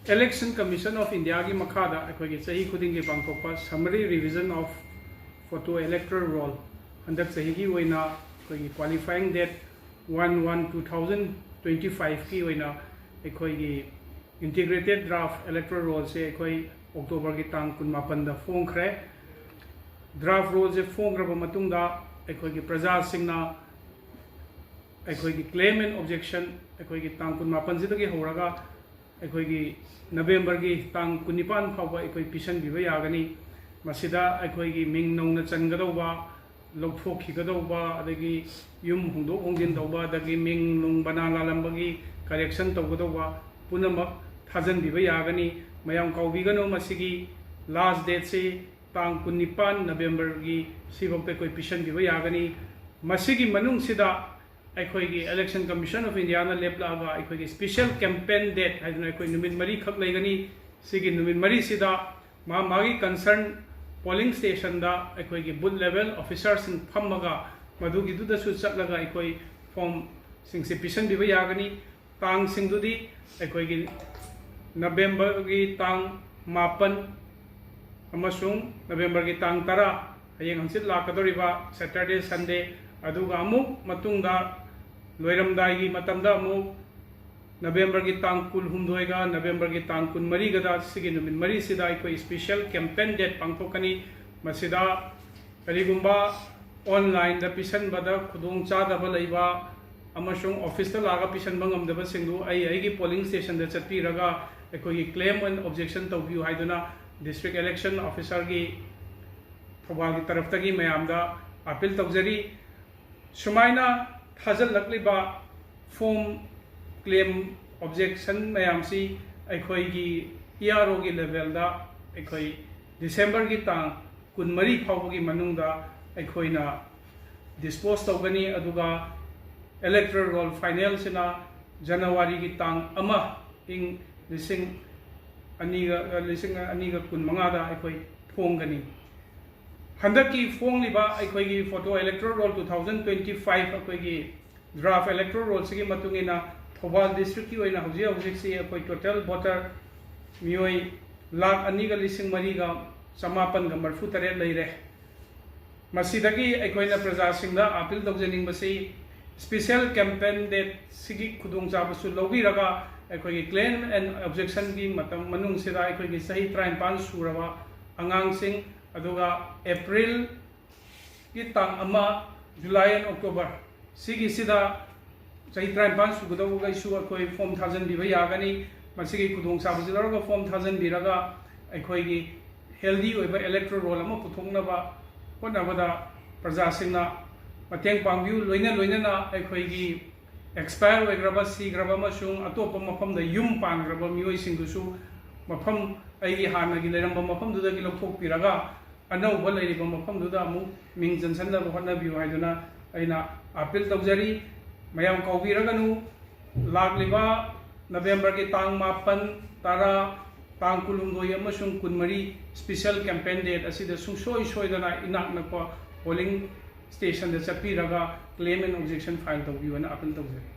Election Commission of India की मखादा अखोगी सही खुदिंग के पांगथोकपा summary revision of photo electoral roll हंदक सही की वैना अखोगी qualifying date 1/1/2025 की वैना अखोगी integrated draft electoral roll से अखोई अक्टूबर की तांग 18 दा फोंखरे draft roll से फोंखरबा मतुंगदा अखोगी प्रजा सिंगना अखोगी claim and objection अखोगी तांग 18 सिदगी होरगा अखोगी नवेंबर की तांग 19 फाउबा अखोई पिसन बिबा यागनी मसिदा अखोगी मिंग नौना चनगदौबा लौथोखिगदौबा अदगी युम होंदोक होंजिन दौबा अदगी मिंग नुंग बना लालंबगी करेक्शन तौगदौबा पुनमक थाजन बिबा यागनी मयाम काउबिगनो मसिगी लास्ट डेट से तांग 19 नवेंबर की सिबोक अखोई पिसन बिबा यागनी मसिगी मनुंग सिदा अखोगी इलेक्शन कमीशन ऑफ इंडिया लेपलागा अखोगी स्पेशल कैंपेन डेट है अखोई नुमित मरी खक लेगनी सिगी नुमित मरी सिदा मागी कंसर्न पोलिंग स्टेशन दा अखोगी बूथ लेवल ऑफिसर्स फमगा मधुगी दुदसु चटलगा अखोई फॉर्म सिंगसे पिसन बिबा यागनी तांग सिंगदुदी अखोगी नवेंबर की तांग 9 अमसुंग नवेंबर की तांग 10 हयेंग हंसित लाकदोरिबा सैटरडे संडे अदुगा अमुक मतुंगा लोयरमदाई मतमदा अमुक नवेंबर की तांग 18 नवेंबर की तांग 13 गदा सिगी नुमित मरी सिदा अखोई स्पेशल कैंपेन डेट पांगथोकनी मसिदा करिगुंबा ऑनलाइन दा पिसनबदा खुदोंग चादबा लैबा अमसुंग ऑफिस दा लागा पिसनबा ngамदबा सिंगदु आई पोलिंग स्टेशन दा चटपीरगा अखोई क्लेम एंड ऑब्जेक्शन तौबियु हाइदुना डिस्ट्रिक्ट इलेक्शन ऑफिसर की थौबाल की तरफ तगी मयामदा अपील तौजरी सुमाइना थाजल लकलिबा फॉर्म क्लेम ऑब्जेक्शन मयामसी अखोई की ईआरओ की लेवल दा अखोई दिसंबर की तांग 13 फाउबा की मनुंगदा अखोइना डिस्पोज तौगनी अदुगा इलेक्टोरल रोल फाइनल सिना जनवरी की तांग अमा इंग लिसिंग अनीगा 15 दा अखोई फोंगनी हंदक की फोंगलिबा अखोई फोटो इलेक्टोरल रोल 2025 अखोई ड्राफ्ट इलेक्टोरल रोल से मतुंगिना थौबाल डिस्ट्रिक्ट की होइना हौजे हौजिक से अखोई टोटल वोटर मियोई लाख 2,50,958 लेरे मसीदगी अखोइना प्रजासिंगदा अपील तौजनिंगबसी स्पेशल कैंपेन डेट सिगी खुदोंग चाबसु लौबिरगा अखोई क्लेम एंड ऑब्जेक्शन की मतम मनुंग सिदा अखोई सही 53 सुरबा अंगांगसिंग अदुगा अप्रैल की तांग अमा जुलाई एंड अक्टोबर सिगी सिदा सही 53 सुगदौगा इशु अखोई फॉर्म थाजन बिबा यागनी मसिगी खुदोंग चाबसु लौरगा फॉर्म थाजन बिरगा अखोई हेल्दी ओइबा इलेक्टोरल रोल अमा पुथोंगनबा होटनाबदा प्रजासिंगना मतेंग पांगबियु लोइना अखोई एक्सपायर ओइग्रबा सीग्रबा अमसुंग अतोप मफमदा युम पांग्रबा मियोइसिंगदुसु मफम अगी हानगी लेरंबा मफमदुदगी लौथोकपिरगा अनौबा लेरिबा मफमदुदा अमु मिंग जनसनदबा होटनाबियु हाइदुना अइना अपील तौजरी मयाम कौबिरगनु लाक्लिबा नवेंबर की तांग 9 10 तांग 19 अमसुंग 13 स्पेशल कैंपेन डेट असिदा सुंसोय सोयदना इनाकनपा पोलिंग स्टेशन दा चपीरगा क्लेम एंड ऑब्जेक्शन फाइल तौबियुना अपील तौजरी।